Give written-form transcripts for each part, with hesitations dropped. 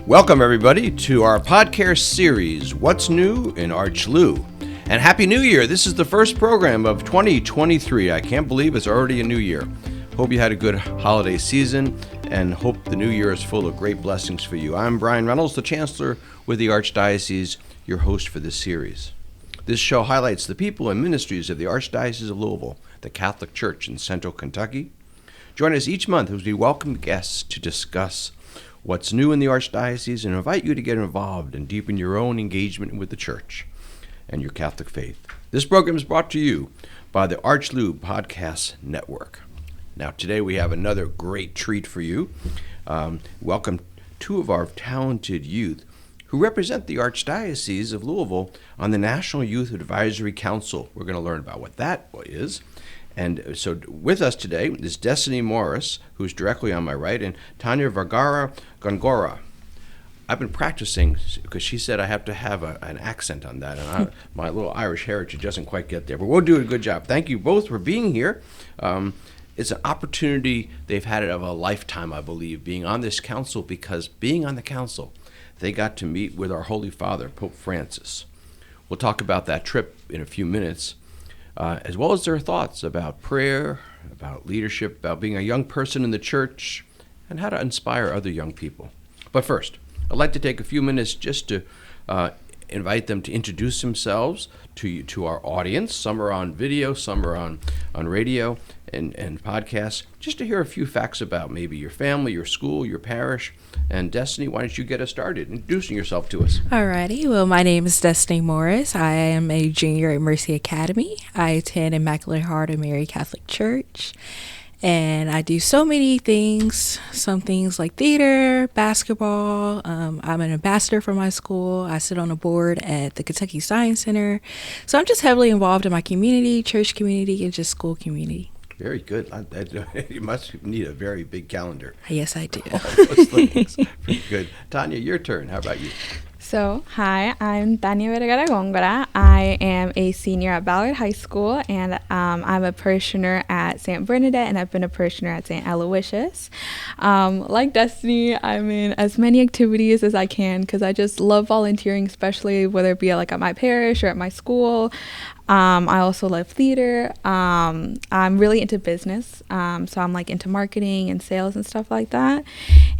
Welcome, everybody, to our podcast series, What's New in ArchLou. And Happy New Year. This is the first program of 2023. I can't believe it's already a new year. Hope you had a good holiday season and hope the new year is full of great blessings for you. I'm Brian Reynolds, the Chancellor with the Archdiocese, your host for this series. This show highlights the people and ministries of the Archdiocese of Louisville, the Catholic Church in Central Kentucky. Join us each month as we welcome guests to discuss what's new in the Archdiocese and invite you to get involved and deepen your own engagement with the Church and your Catholic faith. This program is brought to you by the ArchLou Podcast Network. Now, today we have another great treat for you. Welcome two of our talented youth who represent the Archdiocese of Louisville on the National Youth Advisory Council. We're going to learn about what that is. And so with us today is Destiny Morris, who's directly on my right, and Tania Vergara-Gongora. I've been practicing because she said I have to have an accent on that, and my little Irish heritage doesn't quite get there. But we'll do a good job. Thank you both for being here. It's an opportunity they've had of a lifetime, I believe, being on this council, because being on the council, they got to meet with our Holy Father, Pope Francis. We'll talk about that trip in a few minutes. As well as their thoughts about prayer, about leadership, about being a young person in the Church, and how to inspire other young people. But first, I'd like to take a few minutes just to invite them to introduce themselves to our audience. Some are on video, some are on radio and podcasts, just to hear a few facts about maybe your family, your school, your parish. And Destiny, why don't you get us started introducing yourself to us? Alrighty. Well, my name is Destiny Morris. I am a junior at Mercy Academy. I attend Immaculate Heart of Mary Catholic Church. And I do so many things, some things like theater, basketball. I'm an ambassador for my school. I sit on a board at the Kentucky Science Center. So I'm just heavily involved in my community, church community, and just school community. Very good. You must need a very big calendar. Yes, I do. All those things. Pretty good. Tania, your turn. How about you? So, hi, I'm Tania Vergara-Gongora. I am a senior at Ballard High School, and I'm a parishioner at St. Bernadette, and I've been a parishioner at St. Aloysius. Like Destiny, I'm in as many activities as I can because I just love volunteering, especially whether it be at my parish or at my school. I also love theater. I'm really into business, so I'm into marketing and sales and stuff like that.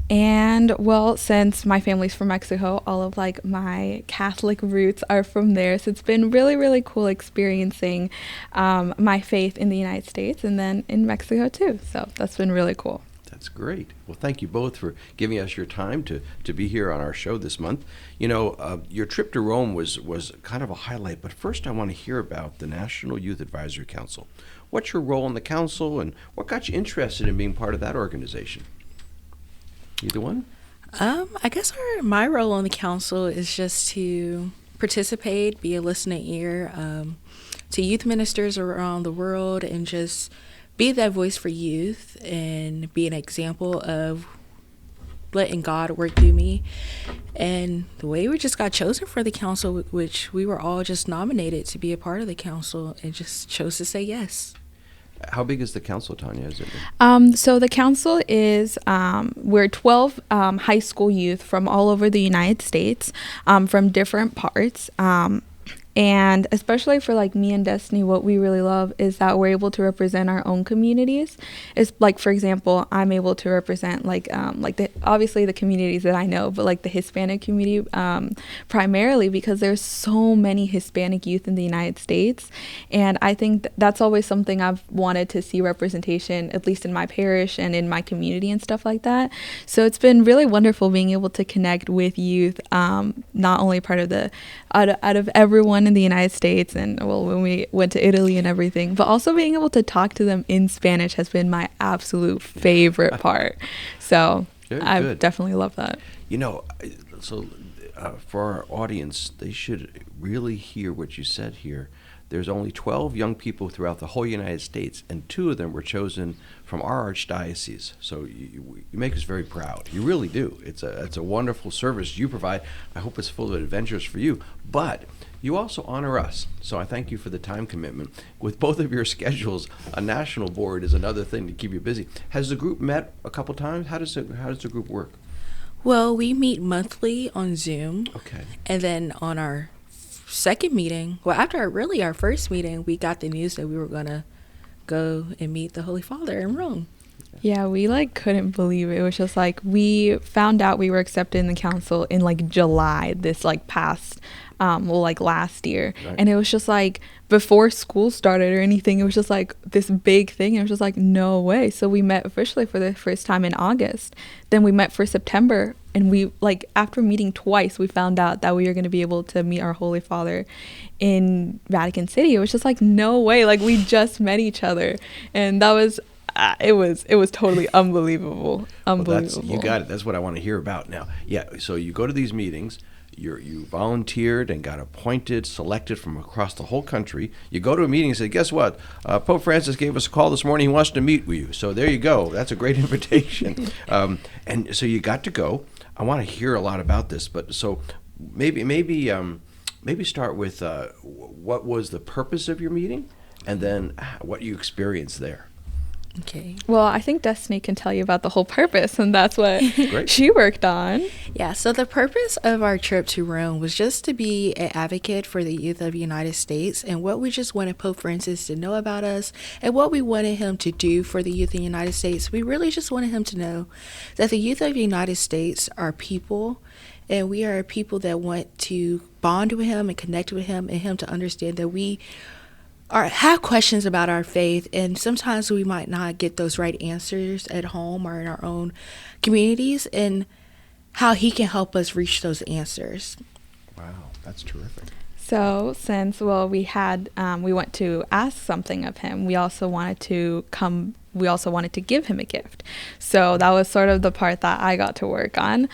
And well, since my family's from Mexico, all of my Catholic roots are from there. So it's been really, really cool experiencing my faith in the United States and then in Mexico too. So that's been really cool. That's great. Well, thank you both for giving us your time to be here on our show this month. You know, your trip to Rome was kind of a highlight, but first I want to hear about the National Youth Advisory Council. What's your role in the council, and what got you interested in being part of that organization? Either one? I guess my role on the council is just to participate, be a listening ear to youth ministers around the world, and just be that voice for youth and be an example of letting God work through me. And the way we just got chosen for the council, which we were all just nominated to be a part of the council, and just chose to say yes. How big is the council, Tania? Is it? So the council is, we're 12 high school youth from all over the United States, from different parts. And especially for me and Destiny, what we really love is that we're able to represent our own communities. It's for example, I'm able to represent obviously the communities that I know, but the Hispanic community primarily, because there's so many Hispanic youth in the United States. And I think that's always something I've wanted to see representation, at least in my parish and in my community and stuff like that. So it's been really wonderful being able to connect with youth, not only part of out of everyone in the United States, and when we went to Italy and everything, but also being able to talk to them in Spanish has been my absolute favorite part. So I definitely love that. You know, so for our audience, they should really hear what you said here. There's only 12 young people throughout the whole United States, and 2 of them were chosen from our archdiocese. So you make us very proud. You really do. It's a wonderful service you provide. I hope it's full of adventures for you. But you also honor us. So I thank you for the time commitment. With both of your schedules, a national board is another thing to keep you busy. Has the group met a couple times? How does the group work? Well, we meet monthly on Zoom. Okay. And then on our second meeting, well, after our first meeting, we got the news that we were going to go and meet the Holy Father in Rome. Yeah, we like couldn't believe it. It was just like we found out we were accepted in the council in like July this like past like last year. Right. And it was just like before school started or anything, it was just like this big thing. It was just like no way. So we met officially for the first time in August. Then we met for September, and we like after meeting twice, we found out that we were going to be able to meet our Holy Father in Vatican City. It was just like no way. Like we just met each other, and that was it was totally unbelievable. Unbelievable. Well, you got it. That's what I want to hear about now. Yeah, so you go to these meetings, you volunteered and got appointed, selected from across the whole country. You go to a meeting and say, guess what? Pope Francis gave us a call this morning. He wants to meet with you. So there you go. That's a great invitation. And so you got to go. I want to hear a lot about this, but so maybe start with what was the purpose of your meeting, and then what you experienced there. Okay. Well, I think Destiny can tell you about the whole purpose, and that's what she worked on. Yeah, so the purpose of our trip to Rome was just to be an advocate for the youth of the United States and what we just wanted Pope Francis to know about us and what we wanted him to do for the youth of the United States. We really just wanted him to know that the youth of the United States are people, and we are people that want to bond with him and connect with him, and him to understand that we have questions about our faith, and sometimes we might not get those right answers at home or in our own communities, and how he can help us reach those answers. Wow, that's terrific. So since we went to ask something of him, we also wanted to give him a gift. So that was sort of the part that I got to work on.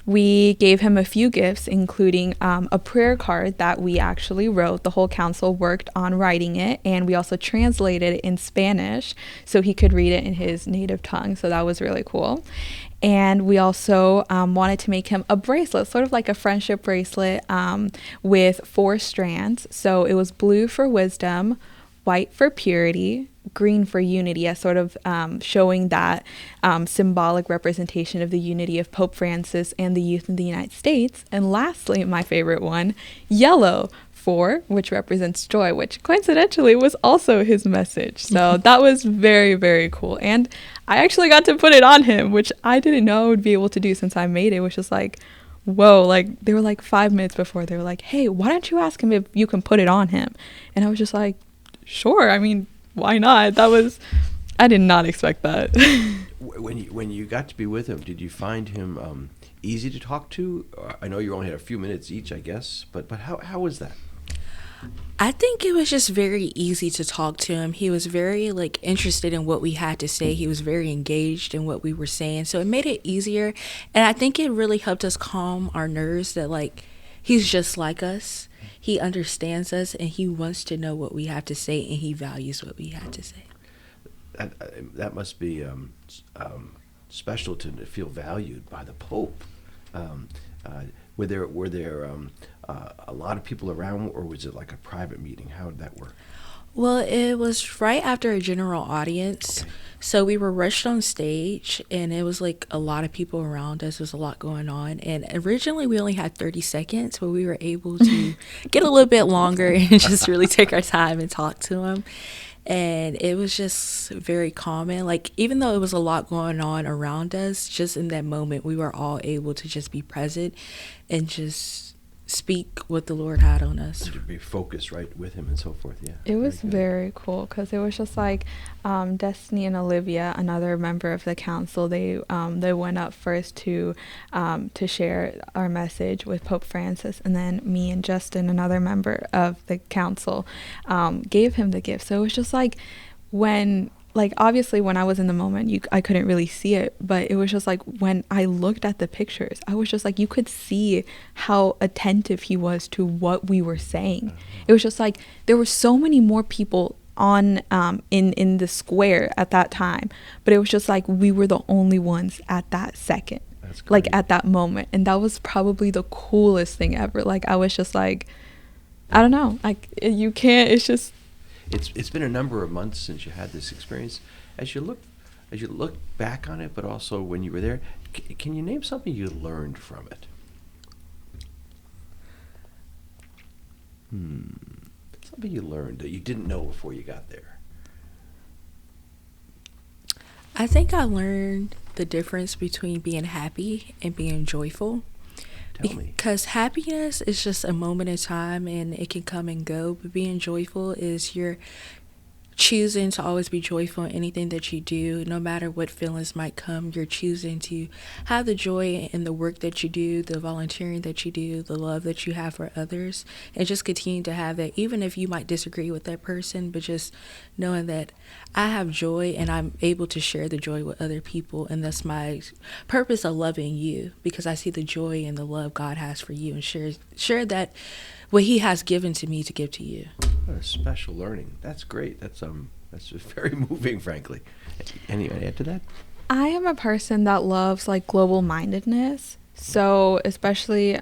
We gave him a few gifts, including a prayer card that we actually wrote. The whole council worked on writing it, and we also translated it in Spanish so he could read it in his native tongue. So that was really cool. And we also wanted to make him a bracelet, sort of like a friendship bracelet with 4 strands. So it was blue for wisdom, white for purity, green for unity, as sort of showing that symbolic representation of the unity of Pope Francis and the youth in the United States. And lastly, my favorite one, yellow which represents joy, which coincidentally was also his message. So that was very, very cool. And I actually got to put it on him, which I didn't know I would be able to do since I made it. It was just like, whoa, like they were like 5 minutes before, they were like, hey, why don't you ask him if you can put it on him? And I was just like, sure, I mean, why not? I did not expect that. When you got to be with him, did you find him easy to talk to? I know you only had a few minutes each, I guess, but how was that? I think it was just very easy to talk to him. He was very interested in what we had to say. He was very engaged in what we were saying. So it made it easier. And I think it really helped us calm our nerves that he's just like us. He understands us, and he wants to know what we have to say, and he values what we have to say. That must be special to feel valued by the Pope. Were there a lot of people around, or was it like a private meeting? How did that work? Well, it was right after a general audience. Okay. So we were rushed on stage, and it was a lot of people around us. There was a lot going on. And originally we only had 30 seconds, but we were able to get a little bit longer and just really take our time and talk to him. And it was just very calming. Even though it was a lot going on around us, just in that moment, we were all able to just be present and just speak what the Lord had on us. To be focused right with him and so forth. Yeah, it was very cool because it was just Destiny and Olivia, another member of the council, they went up first to share our message with Pope Francis, and then me and Justin, another member of the council, gave him the gift. So it was just when obviously when I was in the moment, I couldn't really see it, but it was just when I looked at the pictures, I was just you could see how attentive he was to what we were saying. It was just there were so many more people on in the square at that time, but it was just we were the only ones at that second. That's great. At that moment, and that was probably the coolest thing ever. I was just I don't know, you can't, it's just. It's been a number of months since you had this experience. As you look as you look back on it, but also when you were there, can you name something you learned from it? Something you learned that you didn't know before you got there. I think I learned the difference between being happy and being joyful. Tell me. Because happiness is just a moment in time and it can come and go, but being joyful is you're choosing to always be joyful in anything that you do. No matter what feelings might come, you're choosing to have the joy in the work that you do, the volunteering that you do, the love that you have for others, and just continue to have that, even if you might disagree with that person, but just knowing that I have joy and I'm able to share the joy with other people, and that's my purpose of loving you, because I see the joy and the love God has for you and share that what he has given to me to give to you. What a special learning. That's great. That's just very moving, frankly. Anyone add to that? I am a person that loves like global mindedness. So especially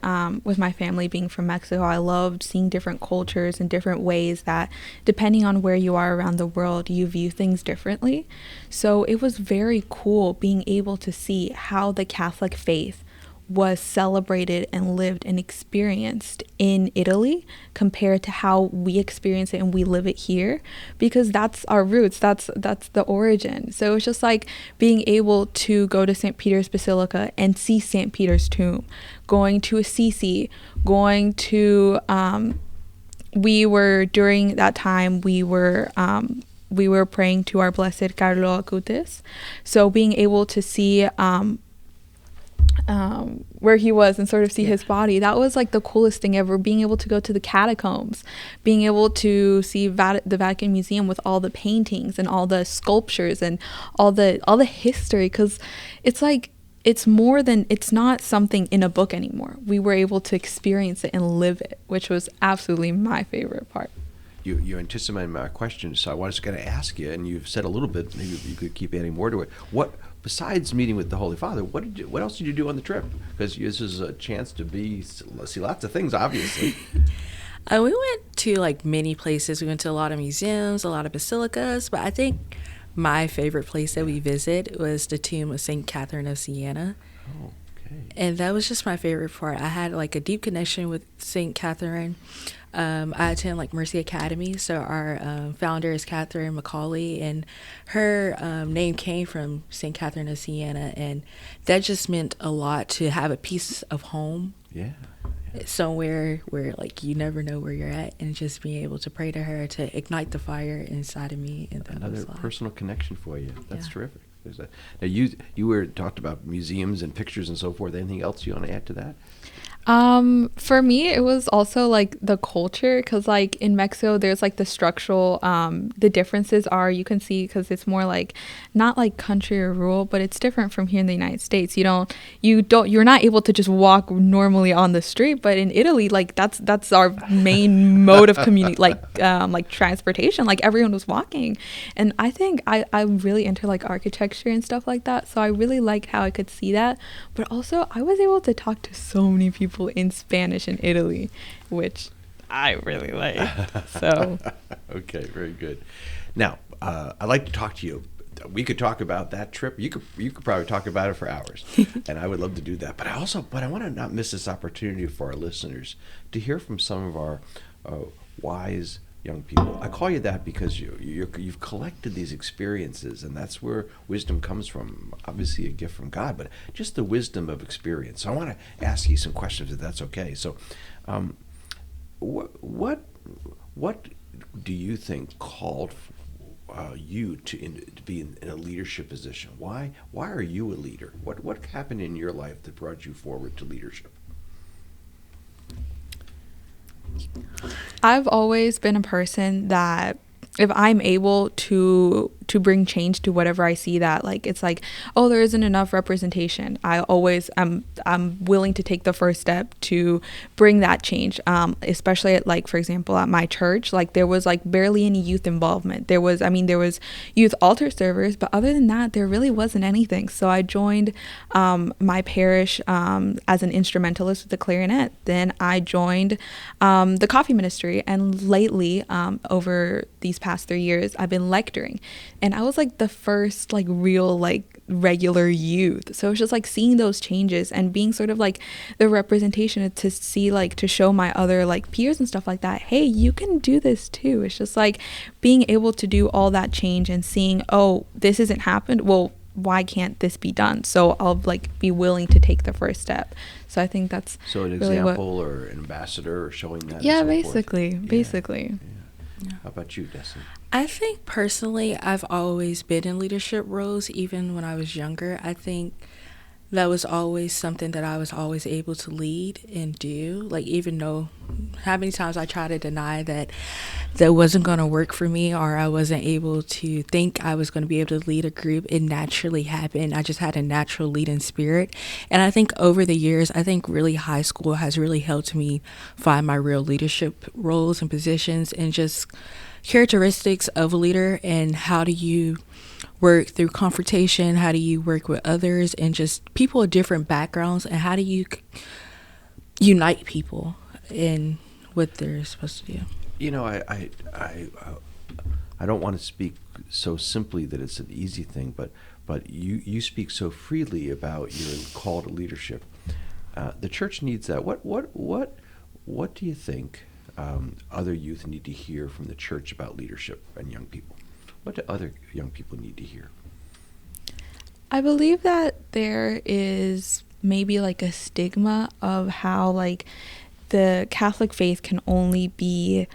with my family being from Mexico, I loved seeing different cultures and different ways that depending on where you are around the world, you view things differently. So it was very cool being able to see how the Catholic faith was celebrated and lived and experienced in Italy compared to how we experience it and we live it here, because that's our roots, that's the origin. So it's just like being able to go to St. Peter's Basilica and see St. Peter's tomb, going to Assisi, going to we were during that time we were praying to our blessed Carlo Acutis, so being able to see where he was and sort of see his body, that was like the coolest thing ever. Being able to go to the catacombs, being able to see the Vatican Museum with all the paintings and all the sculptures and all the history, because it's like it's not something in a book anymore. We were able to experience it and live it, which was absolutely my favorite part. You anticipated my question, so I was going to ask you, and you've said a little bit. Maybe you could keep adding more to it. What, besides meeting with the Holy Father, what else did you do on the trip? Because this is a chance to see lots of things, obviously. We went to like many places. We went to a lot of museums, a lot of basilicas, but I think my favorite place that we visited was the tomb of St. Catherine of Siena. Oh, okay. And that was just my favorite part. I had like a deep connection with St. Catherine. I attend like Mercy Academy, so our founder is Catherine Macaulay, and her name came from St. Catherine of Siena, and that just meant a lot to have a piece of home. Yeah. Somewhere where like you never know where you're at, and just being able to pray to her to ignite the fire inside of me. And another personal connection for you. That's terrific. Now you talked about museums and pictures and so forth. Anything else you want to add to that? For me, it was also like the culture, because like in Mexico, there's like the structural, the differences are, you can see, because it's more like not like country or rural, but it's different from here in the United States. You're not able to just walk normally on the street, but in Italy, like that's our main mode of like transportation. Like everyone was walking, and I think I'm really into like architecture and stuff like that. So I really liked how I could see that, but also I was able to talk to so many people in Spanish in Italy, which I really like. So okay, very good. Now I'd like to talk to you. We could talk about that trip. You could probably talk about it for hours, and I would love to do that. But I want to not miss this opportunity for our listeners to hear from some of our wise young people. I call you that because you've collected these experiences, and that's where wisdom comes from. Obviously a gift from God, but just the wisdom of experience. So I want to ask you some questions, if that's okay. So what do you think called you to be in a leadership position? Why are you a leader? What happened in your life that brought you forward to leadership? I've always been a person that if I'm able to bring change to whatever I see, that like it's like, oh, there isn't enough representation, I'm willing to take the first step to bring that change, especially at, like, for example, at my church, like there was like barely any youth involvement. There was youth altar servers, but other than that there really wasn't anything. So I joined my parish as an instrumentalist with the clarinet. Then I joined the coffee ministry, and lately over these past 3 years I've been lecturing. And I was like the first like real like regular youth. So it's just like seeing those changes and being sort of like the representation to see like to show my other like peers and stuff like that, hey, you can do this too. It's just like being able to do all that change and seeing, oh, this hasn't happened, well, why can't this be done? So I'll like be willing to take the first step. So I think that's so an really example or an ambassador or showing that. Yeah, and so basically. Yeah. Yeah. How about you, Destiny? I think personally, I've always been in leadership roles, even when I was younger. I think that was always something that I was always able to lead and do. Like, even though how many times I tried to deny that wasn't going to work for me, or I wasn't able to think I was going to be able to lead a group, it naturally happened. I just had a natural leading spirit. And I think over the years, I think really high school has really helped me find my real leadership roles and positions and just characteristics of a leader, and how do you work through confrontation, how do you work with others and just people of different backgrounds, and how do you unite people in what they're supposed to do. You know, I don't want to speak so simply that it's an easy thing, but you speak so freely about your call to leadership. The church needs that. What do you think other youth need to hear from the church about leadership and young people? What do other young people need to hear? I believe that there is maybe like a stigma of how like the Catholic faith can only be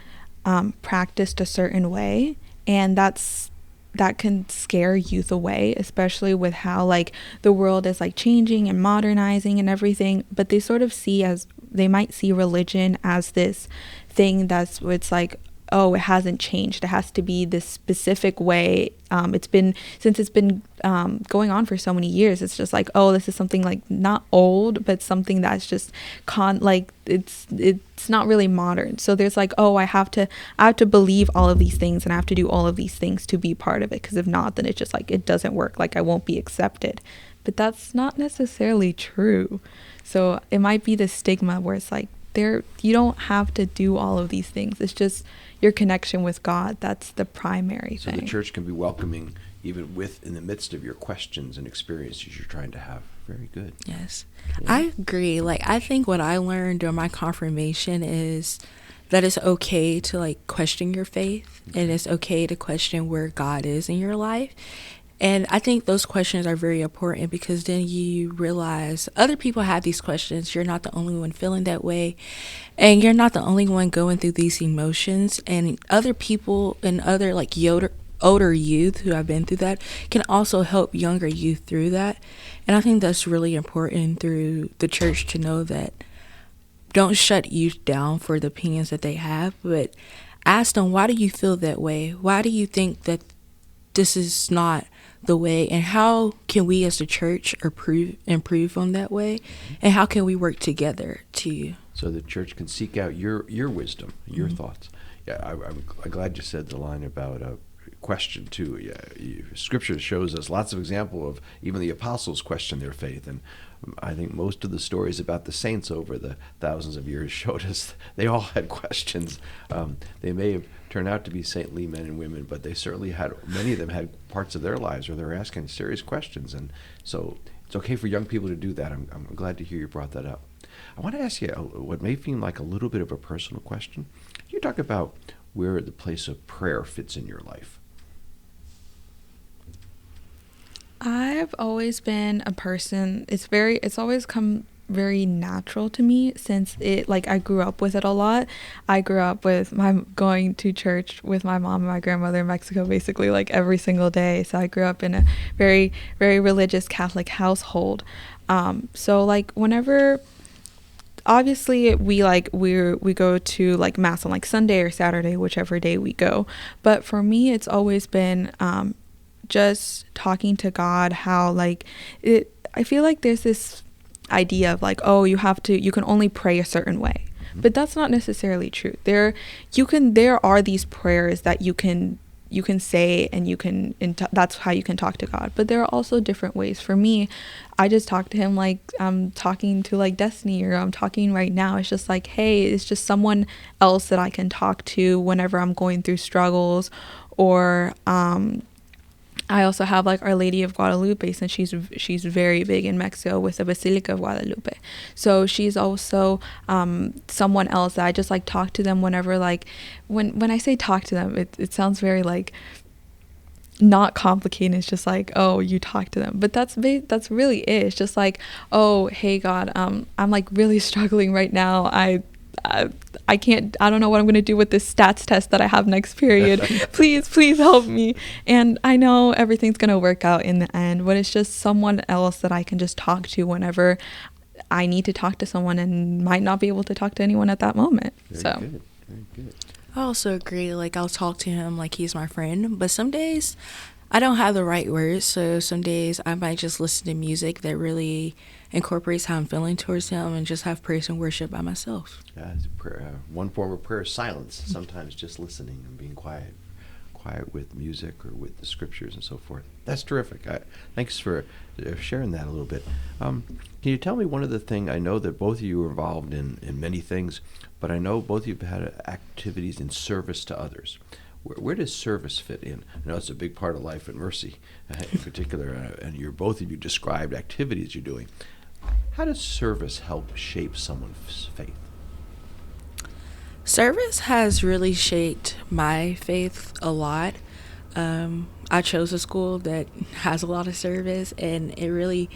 practiced a certain way, and that can scare youth away, especially with how like the world is like changing and modernizing and everything. But they might see religion as this thing it's like, oh, it hasn't changed. It has to be this specific way. It's been going on for so many years. It's just like, oh, this is something like not old, but something that's just it's not really modern. So there's like, oh, I have to believe all of these things, and I have to do all of these things to be part of it. Because if not, then it's just like it doesn't work. Like I won't be accepted. But that's not necessarily true. So it might be this stigma where it's like you don't have to do all of these things. It's just your connection with God. That's the primary thing. So the church can be welcoming even in the midst of your questions and experiences you're trying to have. Very good. Yes. Yeah. I agree. Like, I think what I learned during my confirmation is that it's okay to like question your faith, and it's okay to question where God is in your life. And I think those questions are very important, because then you realize other people have these questions. You're not the only one feeling that way. And you're not the only one going through these emotions. And other people and other like older youth who have been through that can also help younger youth through that. And I think that's really important through the church to know that don't shut youth down for the opinions that they have, but ask them, why do you feel that way? Why do you think that this is not the way, and how can we as the church improve on that way, and how can we work together so the church can seek out your wisdom, your Mm-hmm. thoughts. Yeah, I'm glad you said the line about question too. Yeah, Scripture shows us lots of example of even the apostles question their faith, and I think most of the stories about the saints over the thousands of years showed us they all had questions. They may have turned out to be saintly men and women, but they certainly many of them had parts of their lives where they were asking serious questions, and so it's okay for young people to do that. I'm glad to hear you brought that up. I want to ask you what may seem like a little bit of a personal question. You talk about where the place of prayer fits in your life. I've always been a person, it's always come very natural to me, since I grew up with it a lot. I grew up with going to church with my mom and my grandmother in Mexico basically like every single day. So I grew up in a very, very religious Catholic household. So like whenever, obviously we go to like mass on like Sunday or Saturday, whichever day we go. But for me, it's always been just talking to God, how like I feel like there's this idea of like, oh, you can only pray a certain way, but that's not necessarily true. There are these prayers that you can say, and that's how you can talk to God. But there are also different ways. For me, I just talk to him like I'm talking to like Destiny, or I'm talking right now. It's just like, hey, it's just someone else that I can talk to whenever I'm going through struggles, or I also have like Our Lady of Guadalupe, since she's very big in Mexico with the Basilica of Guadalupe. So she's also someone else that I just like talk to them whenever, like when I say talk to them, it sounds very like not complicated. It's just like, oh, you talk to them, but that's really it. It's just like, oh, hey God, I'm like really struggling right now. I can't, I don't know what I'm going to do with this stats test that I have next period. Please help me. And I know everything's going to work out in the end, but it's just someone else that I can just talk to whenever I need to talk to someone and might not be able to talk to anyone at that moment. Very good. Very good. I also agree. Like, I'll talk to him like he's my friend, but some days I don't have the right words. So some days I might just listen to music that really incorporates how I'm feeling towards him and just have praise and worship by myself. Yeah, it's prayer, one form of prayer is silence. Sometimes just listening and being quiet with music or with the scriptures and so forth. That's terrific. Thanks for sharing that a little bit. Can you tell me one other thing? I know that both of you are involved in many things, but I know both of you have had activities in service to others. Where does service fit in? I know it's a big part of Life at Mercy in particular, and both of you described activities you're doing. How does service help shape someone's faith? Service has really shaped my faith a lot. I chose a school that has a lot of service, and it really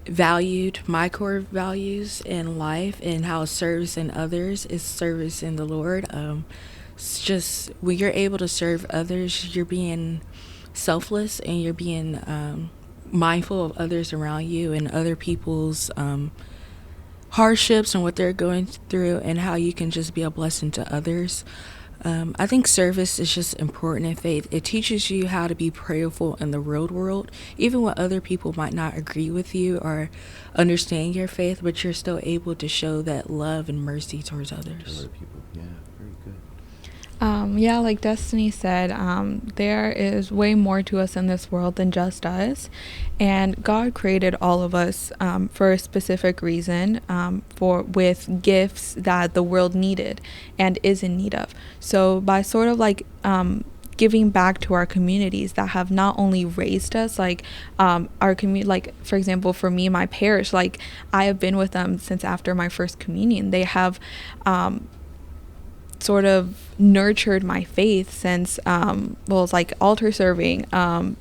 valued my core values in life and how service in others is service in the Lord. It's just when you're able to serve others, you're being selfless and you're being mindful of others around you and other people's hardships and what they're going through and how you can just be a blessing to others. I think service is just important in faith. It teaches you how to be prayerful in the real world, even when other people might not agree with you or understand your faith, but you're still able to show that love and mercy towards others. To other people, yeah, very good. Yeah, like Destiny said, there is way more to us in this world than just us, and God created all of us for a specific reason, with gifts that the world needed and is in need of. So by sort of like giving back to our communities that have not only raised us, like our community, like for example, for me, my parish, like I have been with them since after my first communion. They have sort of nurtured my faith since it's like altar serving,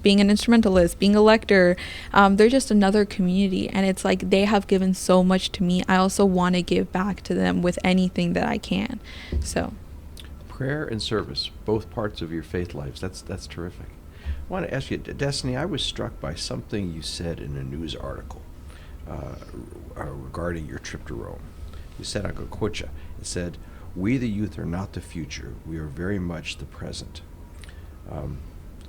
being an instrumentalist, being a lector. They're just another community, and it's like they have given so much to me. I also want to give back to them with anything that I can. So prayer and service, both parts of your faith lives. That's terrific. I want to ask you, Destiny, I was struck by something you said in a news article regarding your trip to Rome. You said, I could quote you, it said, "We the youth are not the future. We are very much the present." I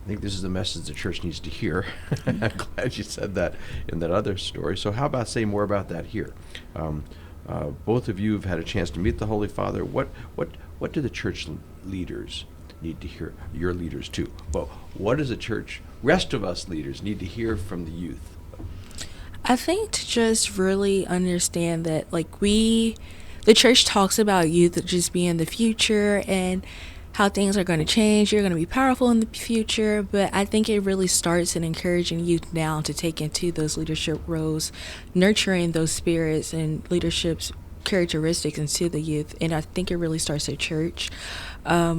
think this is the message the church needs to hear. I'm glad you said that in that other story. So how about saying more about that here? Both of you have had a chance to meet the Holy Father. What do the church leaders need to hear? Your leaders too. But what does the church, rest of us leaders, need to hear from the youth? I think to just really understand that, like, the church talks about youth just being the future and how things are going to change. You're going to be powerful in the future, but I think it really starts in encouraging youth now to take into those leadership roles, nurturing those spirits and leadership's characteristics into the youth. And I think it really starts at church,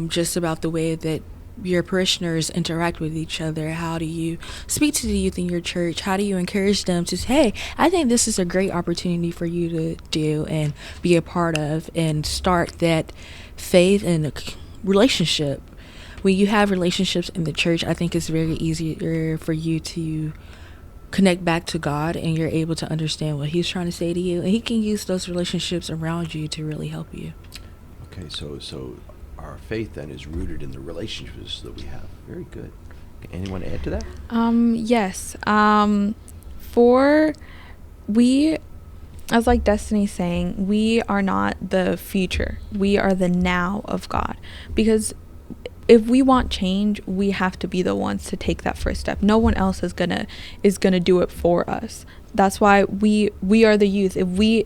just about the way that your parishioners interact with each other. How do you speak to the youth in your church? How do you encourage them to say, hey, I think this is a great opportunity for you to do and be a part of and start that faith and relationship. When you have relationships in the church, I think it's very easier for you to connect back to God, and you're able to understand what He's trying to say to you, and He can use those relationships around you to really help you. Okay, so our faith then is rooted in the relationships that we have. Very good. Anyone add to that? Yes. As like Destiny's saying, we are not the future. We are the now of God. Because if we want change, we have to be the ones to take that first step. No one else is gonna do it for us. That's why we are the youth. If we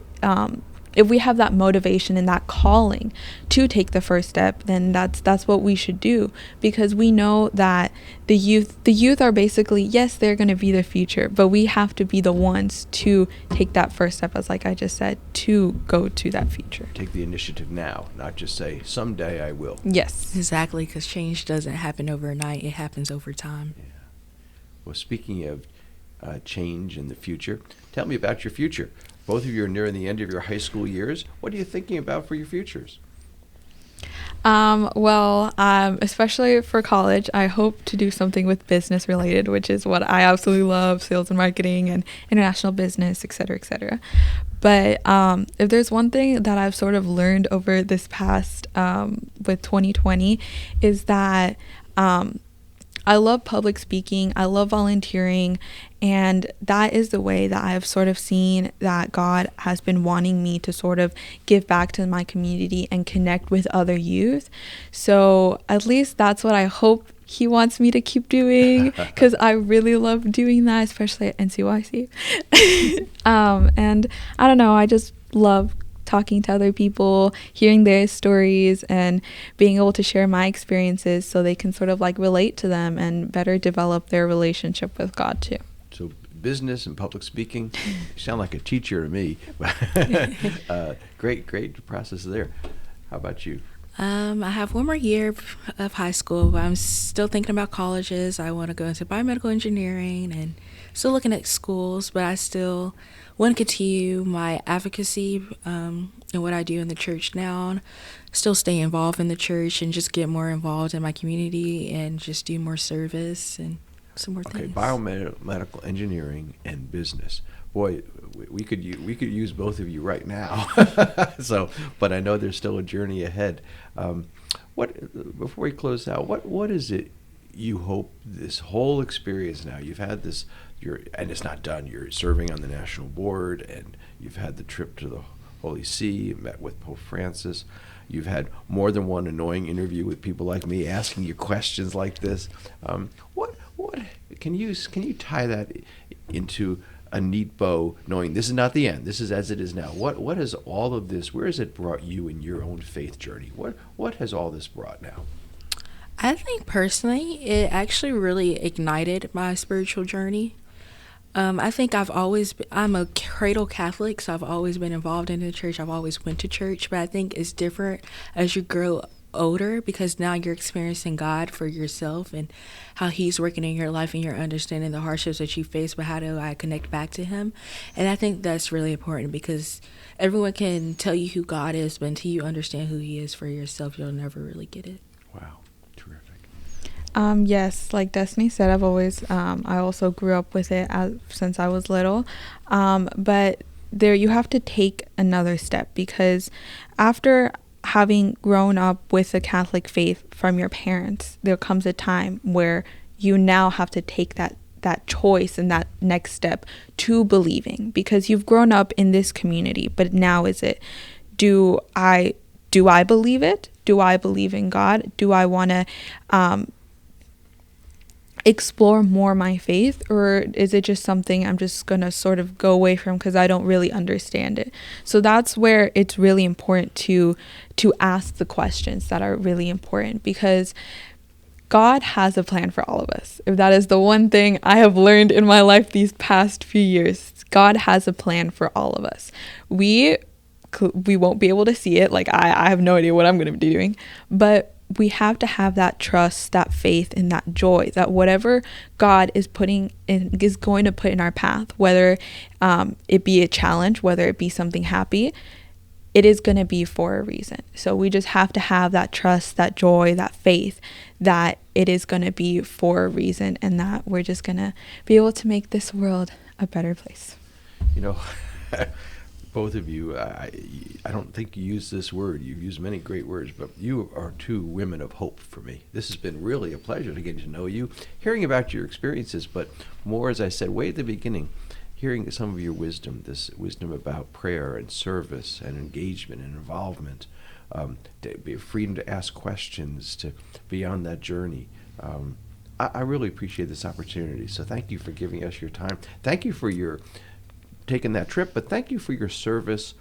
if we have that motivation and that calling to take the first step, then that's what we should do, because we know that the youth are basically, yes, they're going to be the future, but we have to be the ones to take that first step, as like I just said, to go to that future. Take the initiative now, not just say, someday I will. Yes. Exactly, because change doesn't happen overnight. It happens over time. Yeah. Well, speaking of change in the future, tell me about your future. Both of you are nearing the end of your high school years. What are you thinking about for your futures? Especially for college, I hope to do something with business related, which is what I absolutely love, sales and marketing and international business, et cetera, et cetera. But if there's one thing that I've sort of learned over this past, with 2020, is that I love public speaking, I love volunteering, and that is the way that I've sort of seen that God has been wanting me to sort of give back to my community and connect with other youth. So at least that's what I hope He wants me to keep doing, because I really love doing that, especially at NCYC. And I don't know, I just love talking to other people, hearing their stories, and being able to share my experiences so they can sort of like relate to them and better develop their relationship with God too. So business and public speaking, you sound like a teacher to me. Great process there. How about you? I have one more year of high school, but I'm still thinking about colleges. I want to go into biomedical engineering and still looking at schools, but I still want to continue my advocacy and what I do in the church now. Still stay involved in the church and just get more involved in my community and just do more service and some more things. Biomedical engineering and business. Boy, we could use both of you right now. But I know there's still a journey ahead. Before we close out, what is it you hope this whole experience now? You've had this, and it's not done. You're serving on the national board, and you've had the trip to the Holy See, met with Pope Francis. You've had more than one annoying interview with people like me asking you questions like this. What can you tie that into a neat bow, knowing this is not the end, this is as it is now? What has all of this, where has it brought you in your own faith journey? What has all this brought now? I think personally, it actually really ignited my spiritual journey. I think I'm a cradle Catholic, so I've always been involved in the church. I've always went to church, but I think it's different as you grow older, because now you're experiencing God for yourself and how He's working in your life, and you're understanding the hardships that you face, but how do I connect back to Him? And I think that's really important, because everyone can tell you who God is, but until you understand who He is for yourself, you'll never really get it. Wow, terrific. Yes, like Destiny said, I've always, I also grew up with it since I was little, but there you have to take another step, because after having grown up with the Catholic faith from your parents, there comes a time where you now have to take that choice and that next step to believing, because you've grown up in this community. But now is it, do I believe it? Do I believe in God? Do I want to explore more my faith, or is it just something I'm just gonna sort of go away from because I don't really understand it? So that's where it's really important to ask the questions that are really important, because God has a plan for all of us. If that is the one thing I have learned in my life these past few years, God has a plan for all of us. We won't be able to see it. Like I have no idea what I'm going to be doing, but we have to have that trust, that faith, and that joy that whatever God is going to put in our path, whether it be a challenge, whether it be something happy, it is going to be for a reason. So we just have to have that trust, that joy, that faith that it is going to be for a reason, and that we're just going to be able to make this world a better place. You know, both of you, I don't think you use this word. You've used many great words, but you are two women of hope for me. This has been really a pleasure to get to know you, hearing about your experiences, but more, as I said way at the beginning, hearing some of your wisdom, this wisdom about prayer and service and engagement and involvement, to be freedom to ask questions, to be on that journey. I really appreciate this opportunity. So thank you for giving us your time. Thank you for your taking that trip, but thank you for your service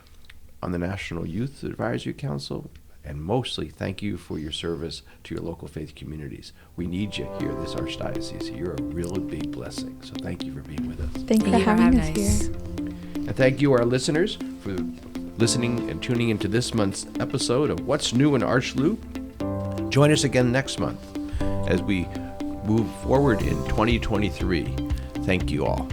on the National Youth Advisory Council, and mostly thank you for your service to your local faith communities. We need you here at this Archdiocese. You're a really big blessing. So thank you for being with us. Thanks for having us here. And thank you, our listeners, for listening and tuning into this month's episode of What's New in ArchLou. Join us again next month as we move forward in 2023. Thank you all.